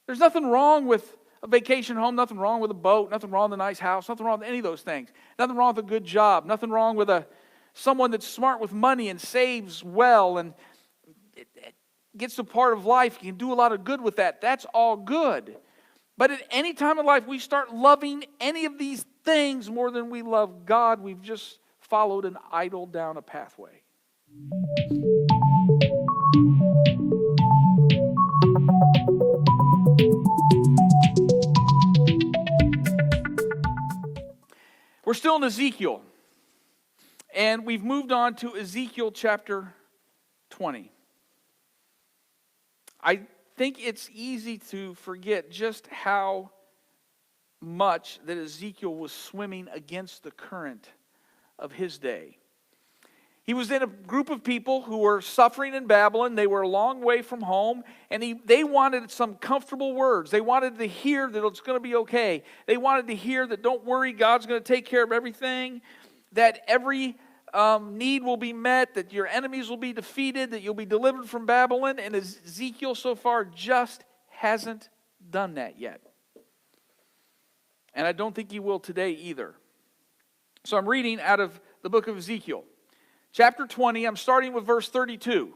There's nothing wrong with a vacation home, nothing wrong with a boat, nothing wrong with a nice house, nothing wrong with any of those things. Nothing wrong with a good job, nothing wrong with someone that's smart with money and saves well and it gets to part of life. You can do a lot of good with that. That's all good. But at any time in life we start loving any of these things more than we love God, we've just followed an idol down a pathway. We're still in Ezekiel, and we've moved on to Ezekiel chapter 20. I think it's easy to forget just how much that Ezekiel was swimming against the current of his day. He was in a group of people who were suffering in Babylon. They were a long way from home, and they wanted some comfortable words. They wanted to hear that it's going to be okay. They wanted to hear that don't worry, God's going to take care of everything, that every need will be met, that your enemies will be defeated, that you'll be delivered from Babylon. And Ezekiel so far just hasn't done that yet. And I don't think he will today either. So I'm reading out of the book of Ezekiel. Chapter 20, I'm starting with verse 32.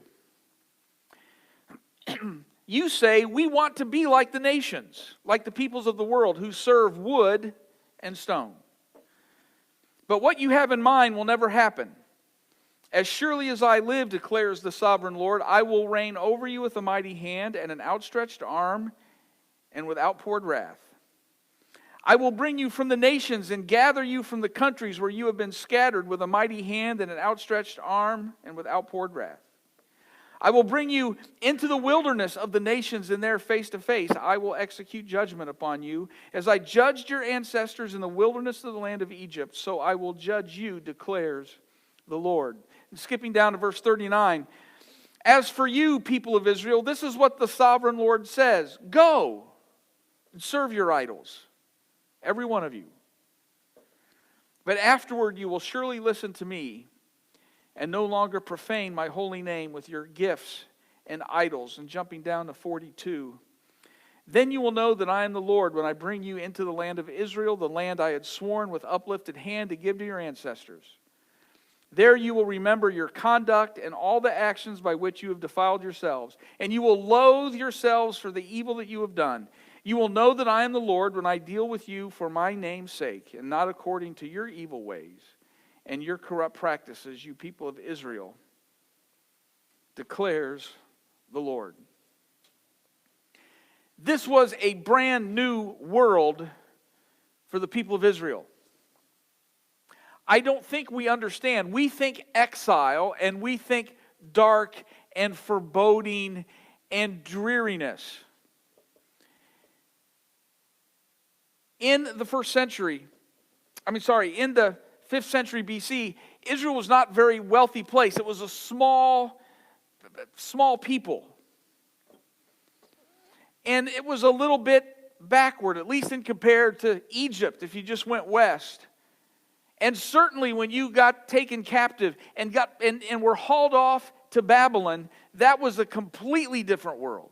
You say, we want to be like the nations, like the peoples of the world who serve wood and stone. But what you have in mind will never happen. As surely as I live, declares the sovereign Lord, I will reign over you with a mighty hand and an outstretched arm and with outpoured wrath. I will bring you from the nations and gather you from the countries where you have been scattered with a mighty hand and an outstretched arm and with outpoured wrath. I will bring you into the wilderness of the nations, and there face to face I will execute judgment upon you. As I judged your ancestors in the wilderness of the land of Egypt, so I will judge you, declares the Lord. And skipping down to verse 39. As for you, people of Israel, this is what the sovereign Lord says. Go and serve your idols, every one of you. But afterward you will surely listen to me and no longer profane my holy name with your gifts and idols. And jumping down to 42. Then you will know that I am the Lord when I bring you into the land of Israel, the land I had sworn with uplifted hand to give to your ancestors. There you will remember your conduct and all the actions by which you have defiled yourselves. And you will loathe yourselves for the evil that you have done. You will know that I am the Lord when I deal with you for my name's sake, and not according to your evil ways and your corrupt practices, you people of Israel, declares the Lord. This was a brand new world for the people of Israel. I don't think we understand. We think exile, and we think dark and foreboding and dreariness. In the in the 5th century BC, Israel was not a very wealthy place. It was a small people. And it was a little bit backward, at least in compared to Egypt, if you just went west. And certainly when you got taken captive and were hauled off to Babylon, that was a completely different world.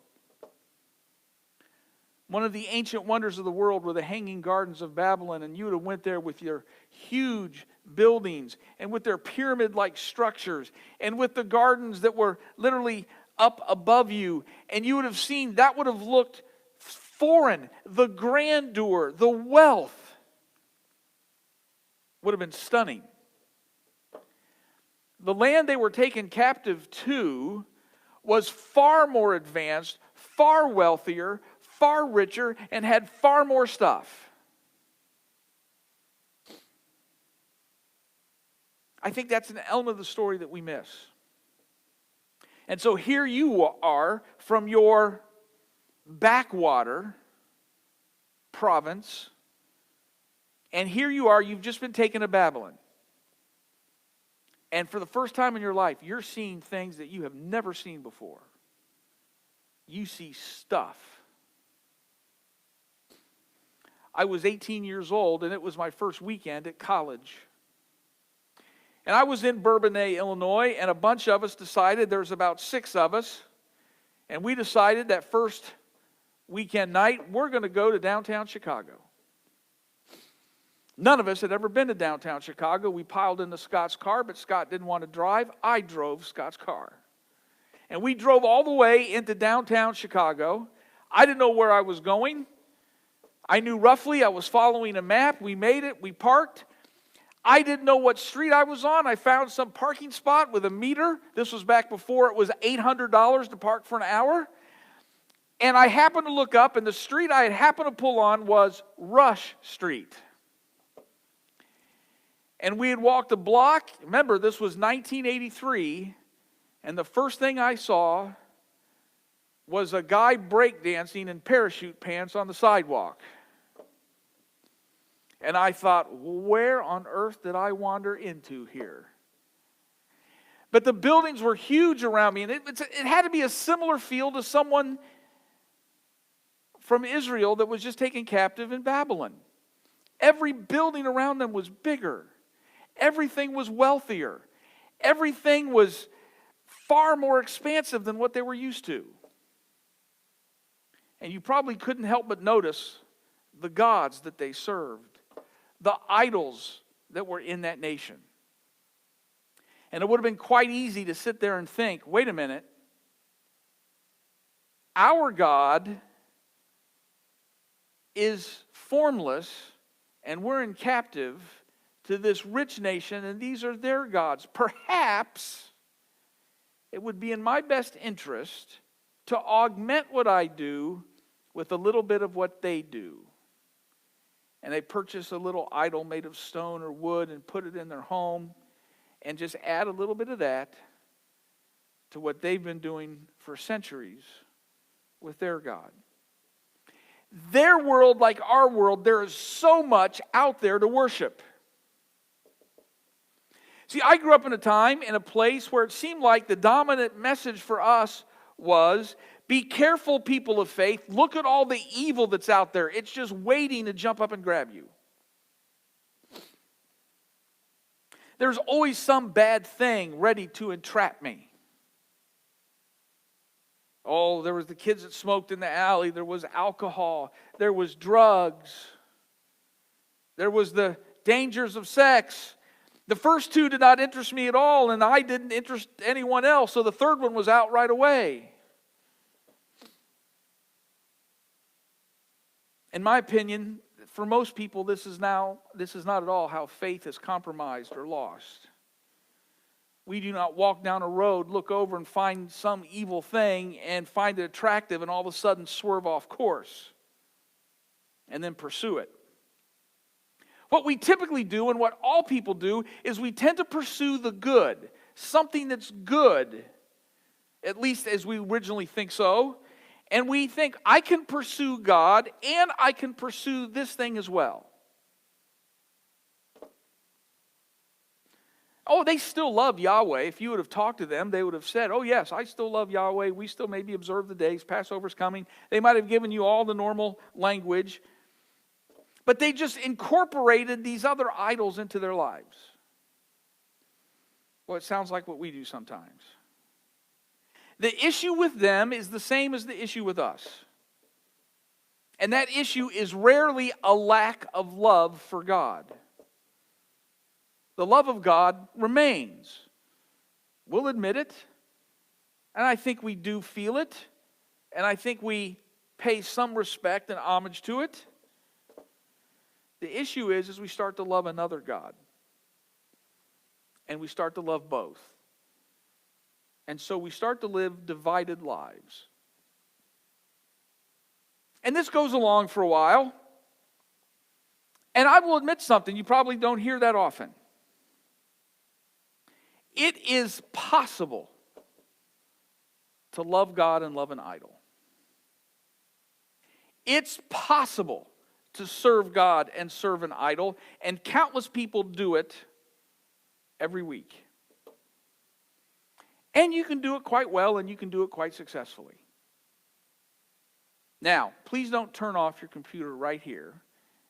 One of the ancient wonders of the world were the hanging gardens of Babylon, and you would have went there with your huge buildings and with their pyramid-like structures and with the gardens that were literally up above you, and you would have seen that would have looked foreign. The grandeur, the wealth would have been stunning. The land they were taken captive to was far more advanced, far wealthier, far richer, and had far more stuff. I think that's an element of the story that we miss. And so here you are from your backwater province, and here you are, you've just been taken to Babylon. And for the first time in your life, you're seeing things that you have never seen before. You see stuff. I was 18 years old, and it was my first weekend at college. And I was in Bourbonnais, Illinois, and a bunch of us decided, there's about 6 of us, and we decided that first weekend night, we're going to go to downtown Chicago. None of us had ever been to downtown Chicago. We piled into Scott's car, but Scott didn't want to drive. I drove Scott's car. And we drove all the way into downtown Chicago. I didn't know where I was going. I knew roughly. I was following a map. We made it. We parked. I didn't know what street I was on. I found some parking spot with a meter. This was back before it was $800 to park for an hour. And I happened to look up, and the street I had happened to pull on was Rush Street. And we had walked a block. Remember, this was 1983. And the first thing I saw was a guy breakdancing in parachute pants on the sidewalk. And I thought, where on earth did I wander into here? But the buildings were huge around me. And it had to be a similar feel to someone from Israel that was just taken captive in Babylon. Every building around them was bigger. Everything was wealthier. Everything was far more expansive than what they were used to. And you probably couldn't help but notice the gods that they served, the idols that were in that nation. And it would have been quite easy to sit there and think, wait a minute, our God is formless and we're in captive to this rich nation, and these are their gods. Perhaps it would be in my best interest to augment what I do with a little bit of what they do. And they purchase a little idol made of stone or wood and put it in their home and just add a little bit of that to what they've been doing for centuries with their God. Their world, like our world, there is so much out there to worship. See, I grew up in a time, in a place where it seemed like the dominant message for us was, be careful, people of faith. Look at all the evil that's out there. It's just waiting to jump up and grab you. There's always some bad thing ready to entrap me. Oh, there was the kids that smoked in the alley. There was alcohol. There was drugs. There was the dangers of sex. The first two did not interest me at all, and I didn't interest anyone else, so the third one was out right away. In my opinion, for most people, this is not at all how faith is compromised or lost. We do not walk down a road, look over and find some evil thing and find it attractive and all of a sudden swerve off course and then pursue it. What we typically do, and what all people do, is we tend to pursue the good. Something that's good, at least as we originally think so. And we think, I can pursue God, and I can pursue this thing as well. Oh, they still love Yahweh. If you would have talked to them, they would have said, oh yes, I still love Yahweh. We still maybe observe the days. Passover's coming. They might have given you all the normal language. But they just incorporated these other idols into their lives. Well, it sounds like what we do sometimes. The issue with them is the same as the issue with us. And that issue is rarely a lack of love for God. The love of God remains. We'll admit it. And I think we do feel it. And I think we pay some respect and homage to it. The issue is we start to love another God. And we start to love both. And so we start to live divided lives. And this goes along for a while. And I will admit something, you probably don't hear that often. It is possible to love God and love an idol. It's possible to serve God and serve an idol, and countless people do it every week. And you can do it quite well, and you can do it quite successfully. Now, please don't turn off your computer right here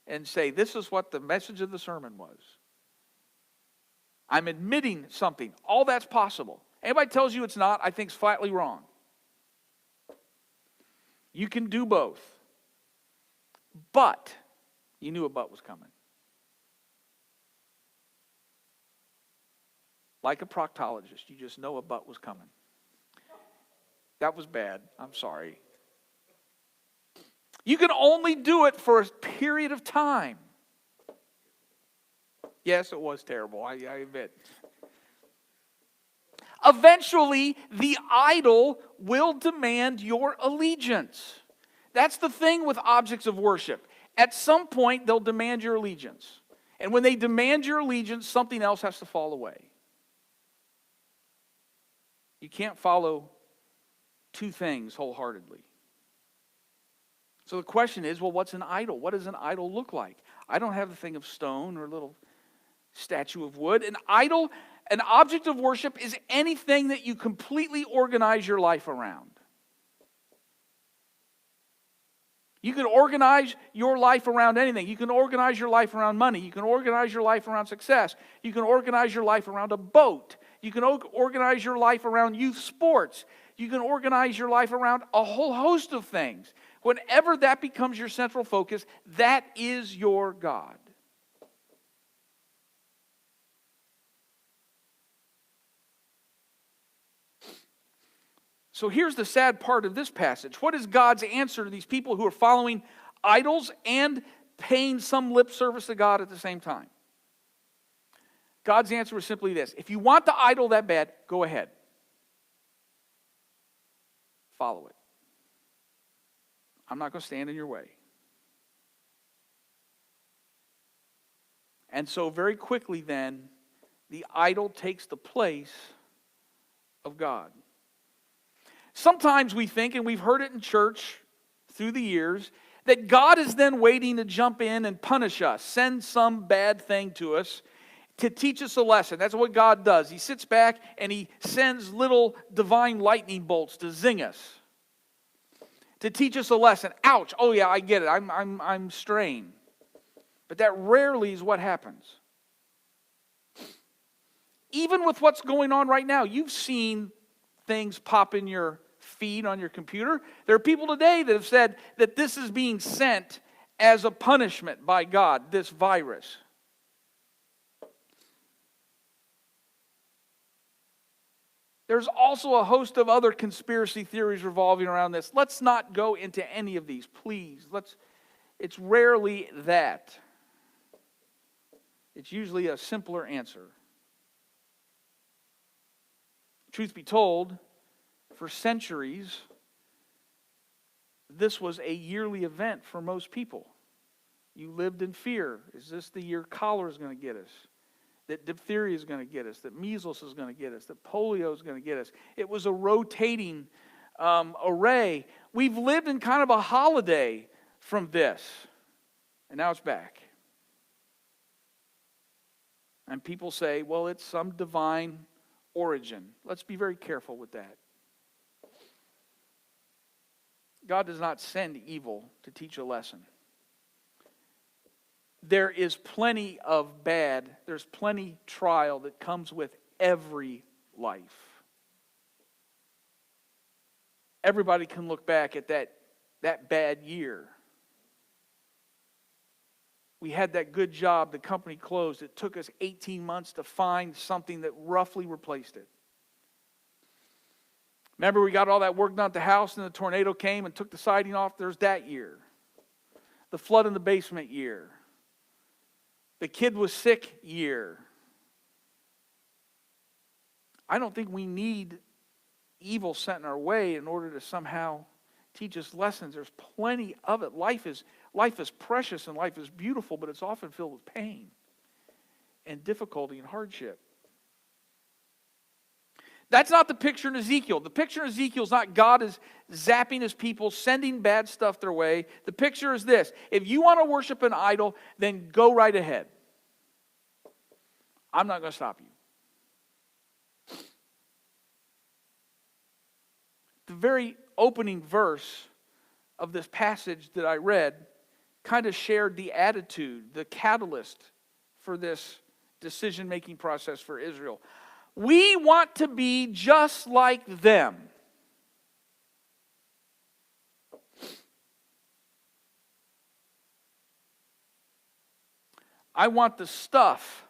and say, this is what the message of the sermon was. I'm admitting something. All that's possible. Anybody tells you it's not, I think is flatly wrong. You can do both. But, you knew a but was coming. Like a proctologist, you just know a but was coming. That was bad. I'm sorry. You can only do it for a period of time. Yes, it was terrible, I admit. Eventually, the idol will demand your allegiance. That's the thing with objects of worship. At some point, they'll demand your allegiance. And when they demand your allegiance, something else has to fall away. You can't follow two things wholeheartedly. So the question is, well, what's an idol? What does an idol look like? I don't have a thing of stone or a little statue of wood. An idol, an object of worship, is anything that you completely organize your life around. You can organize your life around anything. You can organize your life around money. You can organize your life around success. You can organize your life around a boat. You can organize your life around youth sports. You can organize your life around a whole host of things. Whenever that becomes your central focus, that is your God. So here's the sad part of this passage. What is God's answer to these people who are following idols and paying some lip service to God at the same time? God's answer is simply this. If you want the idol that bad, go ahead. Follow it. I'm not going to stand in your way. And so very quickly then, the idol takes the place of God. Sometimes we think, and we've heard it in church through the years, that God is then waiting to jump in and punish us, send some bad thing to us to teach us a lesson. That's what God does. He sits back and He sends little divine lightning bolts to zing us, to teach us a lesson. Ouch! Oh yeah, I get it. I'm straying. But that rarely is what happens. Even with what's going on right now, you've seen things pop in your feed on your computer. There are people today that have said that this is being sent as a punishment by God, this virus. There's also a host of other conspiracy theories revolving around this. Let's not go into any of these, please. It's rarely that. It's usually a simpler answer. Truth be told, for centuries, this was a yearly event for most people. You lived in fear. Is this the year cholera is going to get us? That diphtheria is going to get us? That measles is going to get us? That polio is going to get us? It was a rotating array. We've lived in kind of a holiday from this. And now it's back. And people say, well, it's some divine origin. Let's be very careful with that. God does not send evil to teach a lesson. There is plenty of bad, there's plenty trial that comes with every life. Everybody can look back at that bad year. We had that good job, the company closed. It took us 18 months to find something that roughly replaced it. Remember, we got all that work done at the house and the tornado came and took the siding off? There's that year. The flood in the basement year. The kid was sick year. I don't think we need evil sent in our way in order to somehow teach us lessons. There's plenty of it. Life is precious and life is beautiful, but it's often filled with pain and difficulty and hardship. That's not the picture in Ezekiel. The picture in Ezekiel is not God is zapping His people, sending bad stuff their way. The picture is this. If you want to worship an idol, then go right ahead. I'm not going to stop you. The very opening verse of this passage that I read kind of shared the attitude, the catalyst for this decision-making process for Israel. We want to be just like them. I want the stuff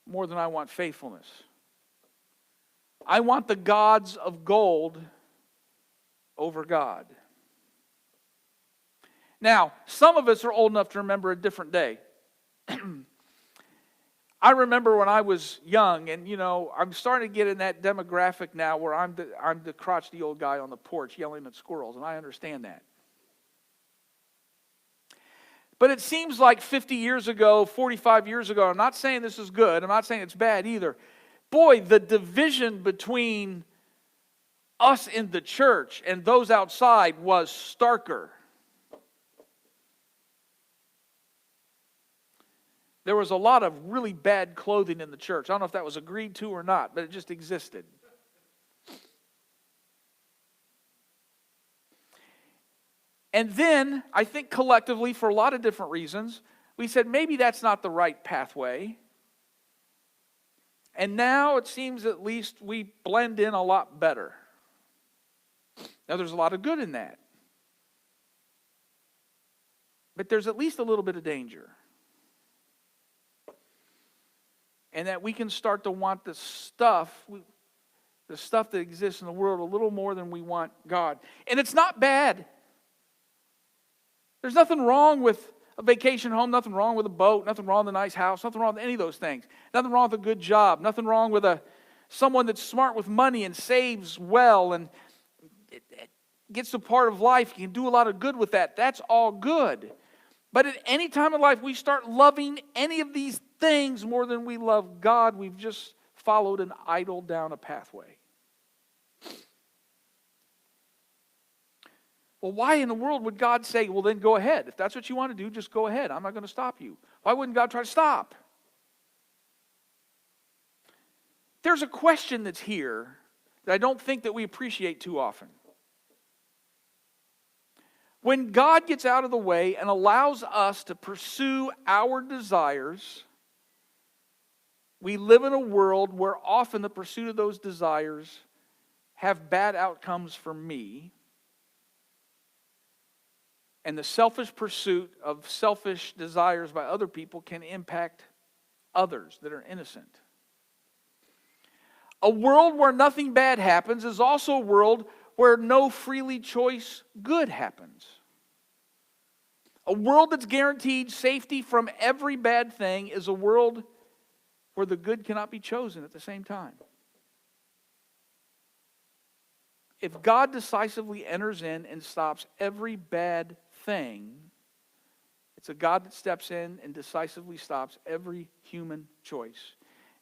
more than I want faithfulness. I want the gods of gold over God. Now, some of us are old enough to remember a different day. I remember when I was young, and I'm starting to get in that demographic now where I'm the crotchety old guy on the porch yelling at squirrels, and I understand that. But it seems like 50 years ago, 45 years ago, I'm not saying this is good, I'm not saying it's bad either. Boy, the division between us in the church and those outside was starker. There was a lot of really bad clothing in the church. I don't know if that was agreed to or not, but it just existed. And then, I think collectively, for a lot of different reasons, we said maybe that's not the right pathway. And now it seems at least we blend in a lot better. Now there's a lot of good in that. But there's at least a little bit of danger. And that we can start to want the stuff that exists in the world a little more than we want God. And it's not bad. There's nothing wrong with a vacation home, nothing wrong with a boat, nothing wrong with a nice house, nothing wrong with any of those things. Nothing wrong with a good job, nothing wrong with someone that's smart with money and saves well and it gets to part of life. You can do a lot of good with that. That's all good. But at any time in life we start loving any of these things more than we love God, we've just followed an idol down a pathway. Well, why in the world would God say, well, then go ahead. If that's what you want to do, just go ahead. I'm not going to stop you. Why wouldn't God try to stop? There's a question that's here that I don't think that we appreciate too often. When God gets out of the way and allows us to pursue our desires, we live in a world where often the pursuit of those desires have bad outcomes for me. And the selfish pursuit of selfish desires by other people can impact others that are innocent. A world where nothing bad happens is also a world where no freely choice good happens. A world that's guaranteed safety from every bad thing is a world where the good cannot be chosen at the same time. If God decisively enters in and stops every bad thing, it's a God that steps in and decisively stops every human choice,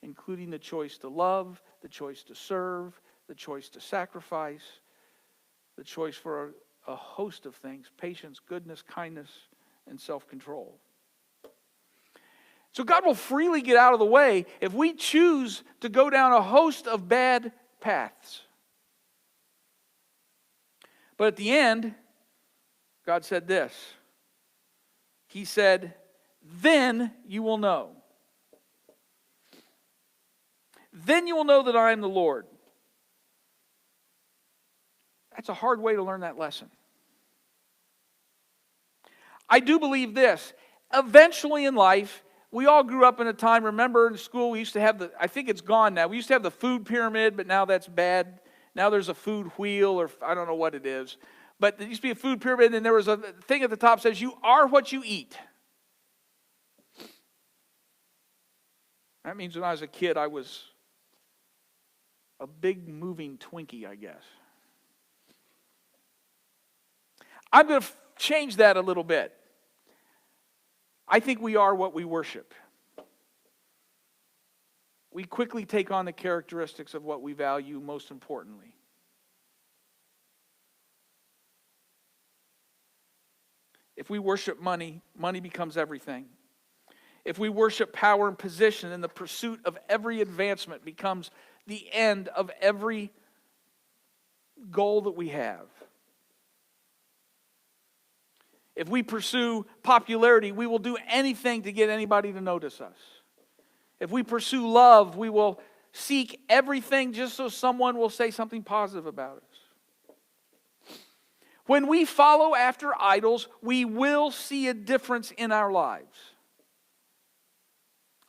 including the choice to love, the choice to serve, the choice to sacrifice, the choice for a host of things: patience, goodness, kindness, and self-control. So God will freely get out of the way if we choose to go down a host of bad paths. But at the end, God said this. He said, then you will know. Then you will know that I am the Lord. That's a hard way to learn that lesson. I do believe this. Eventually in life, we all grew up in a time, remember in school we used to have I think it's gone now, we used to have the food pyramid, but now that's bad. Now there's a food wheel, or I don't know what it is. But there used to be a food pyramid, and there was a thing at the top that says, you are what you eat. That means when I was a kid, I was a big moving Twinkie, I guess. I'm going to change that a little bit. I think we are what we worship. We quickly take on the characteristics of what we value most importantly. If we worship money, money becomes everything. If we worship power and position, then the pursuit of every advancement becomes the end of every goal that we have. If we pursue popularity, we will do anything to get anybody to notice us. If we pursue love, we will seek everything just so someone will say something positive about us. When we follow after idols, we will see a difference in our lives.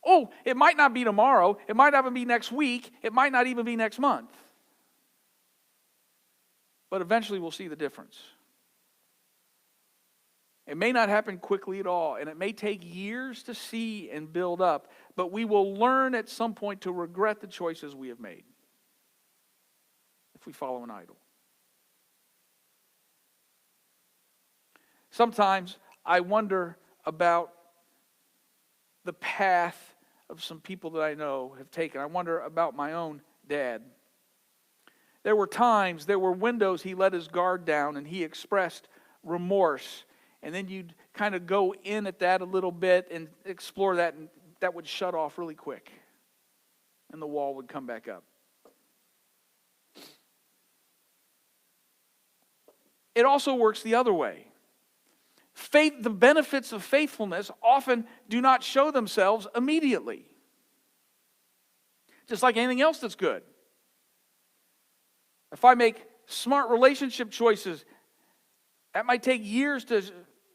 Oh, it might not be tomorrow. It might not even be next week. It might not even be next month. But eventually we'll see the difference. It may not happen quickly at all, and it may take years to see and build up, but we will learn at some point to regret the choices we have made if we follow an idol. Sometimes I wonder about the path of some people that I know have taken. I wonder about my own dad. There were times, there were windows he let his guard down and he expressed remorse. And then you'd kind of go in at that a little bit and explore that, and that would shut off really quick. And the wall would come back up. It also works the other way. The benefits of faithfulness often do not show themselves immediately. Just like anything else that's good. If I make smart relationship choices, that might take years to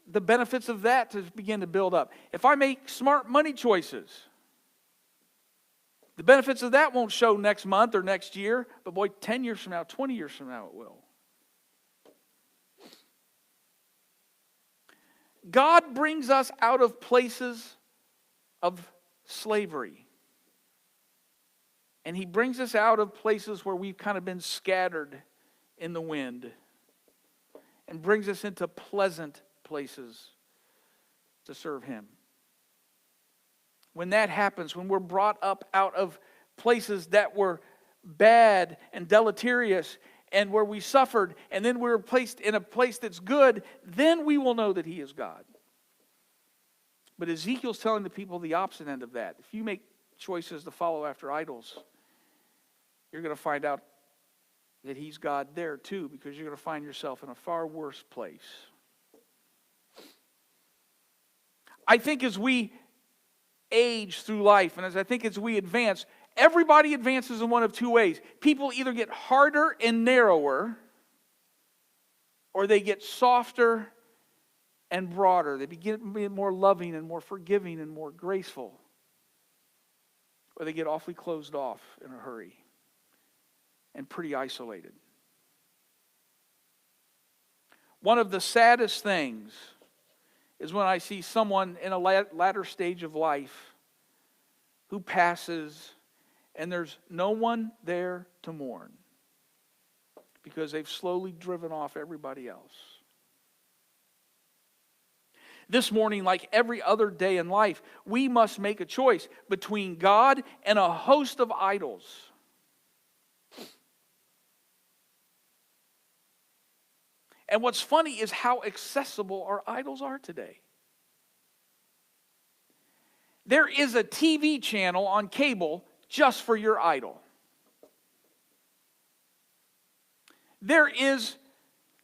the benefits of that to begin to build up. If I make smart money choices, the benefits of that won't show next month or next year, but boy, 10 years from now, 20 years from now, it will. God brings us out of places of slavery. And He brings us out of places where we've kind of been scattered in the wind. And brings us into pleasant places to serve Him. When that happens, when we're brought up out of places that were bad and deleterious and where we suffered, and then we're placed in a place that's good, then we will know that He is God. But Ezekiel's telling the people the opposite end of that. If you make choices to follow after idols, you're going to find out that He's God there too, because you're going to find yourself in a far worse place. I think as we age through life, and as we advance, everybody advances in one of two ways. People either get harder and narrower, or they get softer and broader. They begin to be more loving and more forgiving and more graceful. Or they get awfully closed off in a hurry and pretty isolated. One of the saddest things is when I see someone in a latter stage of life who passes and there's no one there to mourn because they've slowly driven off everybody else. This morning, like every other day in life, we must make a choice between God and a host of idols. And what's funny is how accessible our idols are today. There is a TV channel on cable just for your idol. There is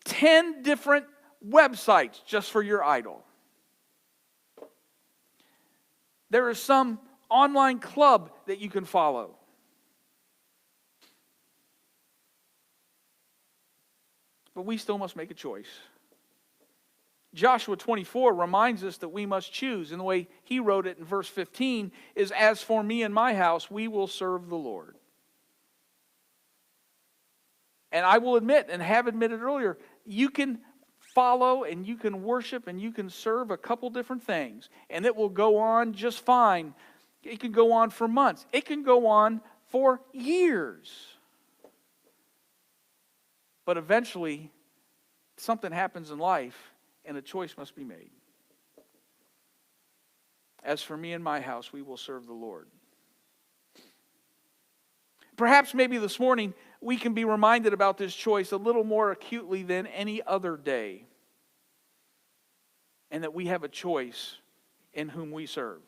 10 different websites just for your idol. There is some online club that you can follow. But we still must make a choice. Joshua 24 reminds us that we must choose. And the way he wrote it in verse 15 is, "As for me and my house, we will serve the Lord." And I will admit, and have admitted earlier, you can follow and you can worship and you can serve a couple different things. And it will go on just fine. It can go on for months. It can go on for years. But eventually, something happens in life and a choice must be made. As for me and my house, we will serve the Lord. Perhaps maybe this morning we can be reminded about this choice a little more acutely than any other day. And that we have a choice in whom we serve.